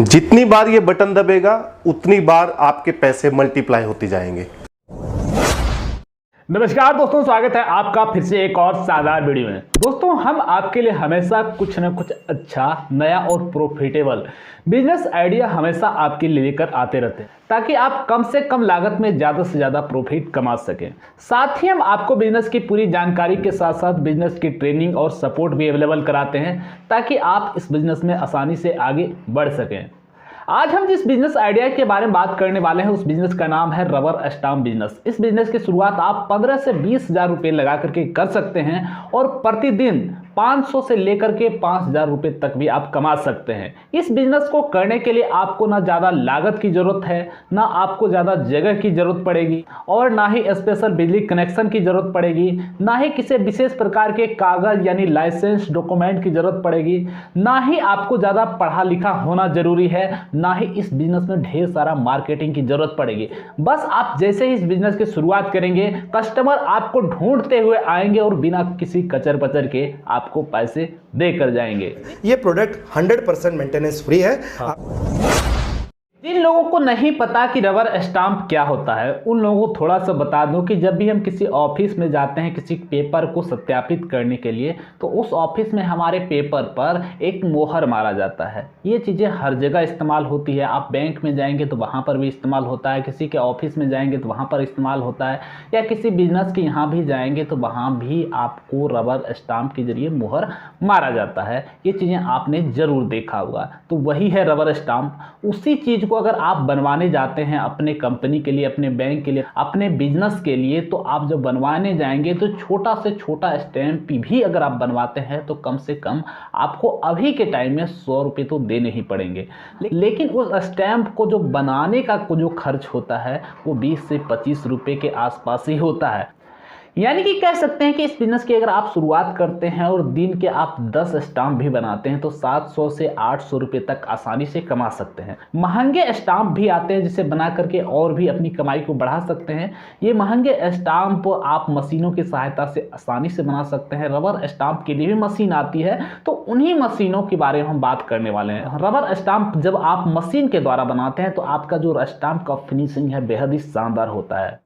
जितनी बार ये बटन दबेगा उतनी बार आपके पैसे मल्टीप्लाई होते जाएंगे। नमस्कार दोस्तों, स्वागत है आपका फिर से एक और शानदार वीडियो में। दोस्तों, हम आपके लिए हमेशा कुछ न कुछ अच्छा, नया और प्रॉफिटेबल बिजनेस आइडिया हमेशा आपके लिए लेकर आते रहते हैं, ताकि आप कम से कम लागत में ज़्यादा से ज़्यादा प्रॉफिट कमा सकें। साथ ही हम आपको बिजनेस की पूरी जानकारी के साथ साथ बिजनेस की ट्रेनिंग और सपोर्ट भी अवेलेबल कराते हैं, ताकि आप इस बिजनेस में आसानी से आगे बढ़ सकें। आज हम जिस बिजनेस आइडिया के बारे में बात करने वाले हैं, उस बिजनेस का नाम है रबर स्टाम्प बिजनेस। इस बिजनेस की शुरुआत आप 15 से 20 हज़ार रुपये लगा करके कर सकते हैं और प्रतिदिन 500 से लेकर के 5,000 रुपये तक भी आप कमा सकते हैं। इस बिजनेस को करने के लिए आपको ना ज़्यादा लागत की ज़रूरत है, ना आपको ज़्यादा जगह की ज़रूरत पड़ेगी, और ना ही स्पेशल बिजली कनेक्शन की ज़रूरत पड़ेगी, ना ही किसी विशेष प्रकार के कागज़ यानी लाइसेंस डॉक्यूमेंट की ज़रूरत पड़ेगी, ना ही आपको ज़्यादा पढ़ा लिखा होना ज़रूरी है, ना ही इस बिजनेस में ढेर सारा मार्केटिंग की ज़रूरत पड़ेगी। बस आप जैसे ही इस बिजनेस की शुरुआत करेंगे, कस्टमर आपको ढूंढते हुए आएंगे और बिना किसी कचर पचर के आपको पैसे दे कर जाएंगे। ये प्रोडक्ट 100% मेंटेनेंस फ्री है। जिन लोगों को नहीं पता कि रबर स्टाम्प क्या होता है, उन लोगों को थोड़ा सा बता दूं कि जब भी हम किसी ऑफिस में जाते हैं किसी पेपर को सत्यापित करने के लिए, तो उस ऑफिस में हमारे पेपर पर एक मोहर मारा जाता है। ये चीज़ें हर जगह इस्तेमाल होती है। आप बैंक में जाएंगे तो वहाँ पर भी इस्तेमाल होता है, किसी के ऑफिस में जाएंगे तो वहाँ पर इस्तेमाल होता है, या किसी बिजनेस के यहाँ भी जाएंगे तो वहाँ भी आपको रबर स्टाम्प के जरिए मोहर मारा जाता है। ये चीज़ें आपने ज़रूर देखा होगा। तो वही है रबर स्टाम्प। उसी चीज़ को अगर आप बनवाने जाते हैं अपने कंपनी के लिए, अपने बैंक के लिए, अपने बिजनेस के लिए, तो आप जब बनवाने जाएंगे तो छोटा से छोटा स्टैम्प भी अगर आप बनवाते हैं तो कम से कम आपको अभी के टाइम में 100 रुपये तो देने ही पड़ेंगे। लेकिन उस स्टैम्प को जो बनाने का जो खर्च होता है वो 20 से 25 रुपये के आसपास ही होता है। यानी कि कह सकते हैं कि इस बिजनेस की अगर आप शुरुआत करते हैं और दिन के आप 10 स्टाम्प भी बनाते हैं तो 700 से 800 रुपये तक आसानी से कमा सकते हैं। महंगे स्टाम्प भी आते हैं जिसे बना करके और भी अपनी कमाई को बढ़ा सकते हैं। ये महंगे स्टाम्प आप मशीनों की सहायता से आसानी से बना सकते हैं। रबर स्टाम्प के लिए भी मशीन आती है, तो उन्हीं मशीनों के बारे में हम बात करने वाले हैं। रबर स्टाम्प जब आप मशीन के द्वारा बनाते हैं तो आपका जो स्टाम्प का फिनिशिंग है बेहद ही शानदार होता है।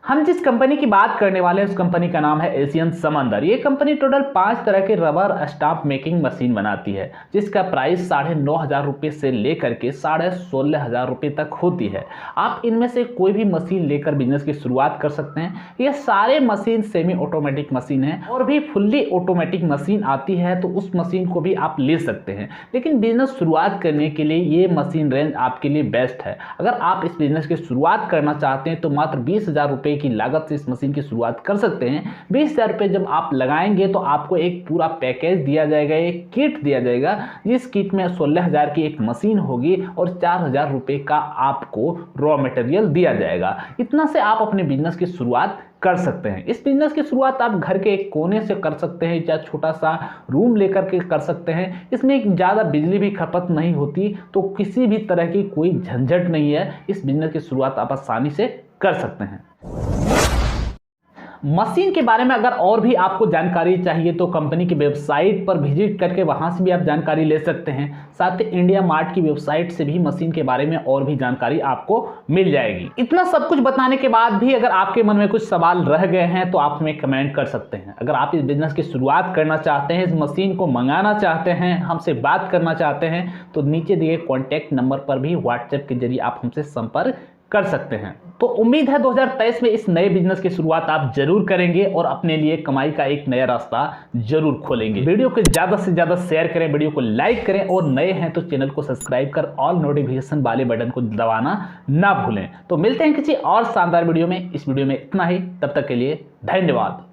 हम जिस कंपनी की बात करने वाले हैं उस कंपनी का नाम है एशियन समंदर। ये कंपनी टोटल 5 तरह के रबर स्टाम्प मेकिंग मशीन बनाती है, जिसका प्राइस 9,500 रुपये से लेकर के 16,500 रुपये तक होती है। आप इनमें से कोई भी मशीन लेकर बिजनेस की शुरुआत कर सकते हैं। ये सारे मशीन सेमी ऑटोमेटिक मशीन है, और भी फुल्ली ऑटोमेटिक मशीन आती है तो उस मशीन को भी आप ले सकते हैं। लेकिन बिजनेस शुरुआत करने के लिए ये मशीन रेंज आपके लिए बेस्ट है। अगर आप इस बिजनेस की शुरुआत करना चाहते हैं तो मात्र 20,000 रुपये की लागत से इस मशीन की शुरुआत कर सकते हैं। 20,000 रुपये जब आप लगाएंगे तो आपको एक पूरा पैकेज दिया जाएगा, एक किट दिया जाएगा, जिस किट में 16,000 की एक मशीन होगी और 4,000 रुपये का आपको रॉ मटेरियल दिया जाएगा। इतना से आप अपने बिजनेस की शुरुआत कर सकते हैं। इस बिजनेस की शुरुआत आप घर के एक कोने से कर सकते हैं, या छोटा सा रूम लेकर के कर सकते हैं। इसमें ज़्यादा बिजली भी खपत नहीं होती, तो किसी भी तरह की कोई झंझट नहीं है। इस बिजनेस की शुरुआत आप आसानी से कर सकते हैं। मशीन के बारे में अगर और भी आपको जानकारी चाहिए तो कंपनी की वेबसाइट पर विजिट करके वहां से भी आप जानकारी ले सकते हैं। साथ ही इंडिया मार्ट की वेबसाइट से भी मशीन के बारे में और भी जानकारी आपको मिल जाएगी। इतना सब कुछ बताने के बाद भी अगर आपके मन में कुछ सवाल रह गए हैं तो आप हमें कमेंट कर सकते हैं। अगर आप इस बिजनेस की शुरुआत करना चाहते हैं, इस मशीन को मंगाना चाहते हैं, हमसे बात करना चाहते हैं, तो नीचे दिए कॉन्टैक्ट नंबर पर भी व्हाट्सएप के जरिए आप हमसे संपर्क कर सकते हैं। तो उम्मीद है 2023 में इस नए बिजनेस की शुरुआत आप जरूर करेंगे और अपने लिए कमाई का एक नया रास्ता जरूर खोलेंगे। वीडियो को ज़्यादा से ज़्यादा शेयर करें, वीडियो को लाइक करें, और नए हैं तो चैनल को सब्सक्राइब कर ऑल नोटिफिकेशन वाले बटन को दबाना ना भूलें। तो मिलते हैं किसी और शानदार वीडियो में। इस वीडियो में इतना ही, तब तक के लिए धन्यवाद।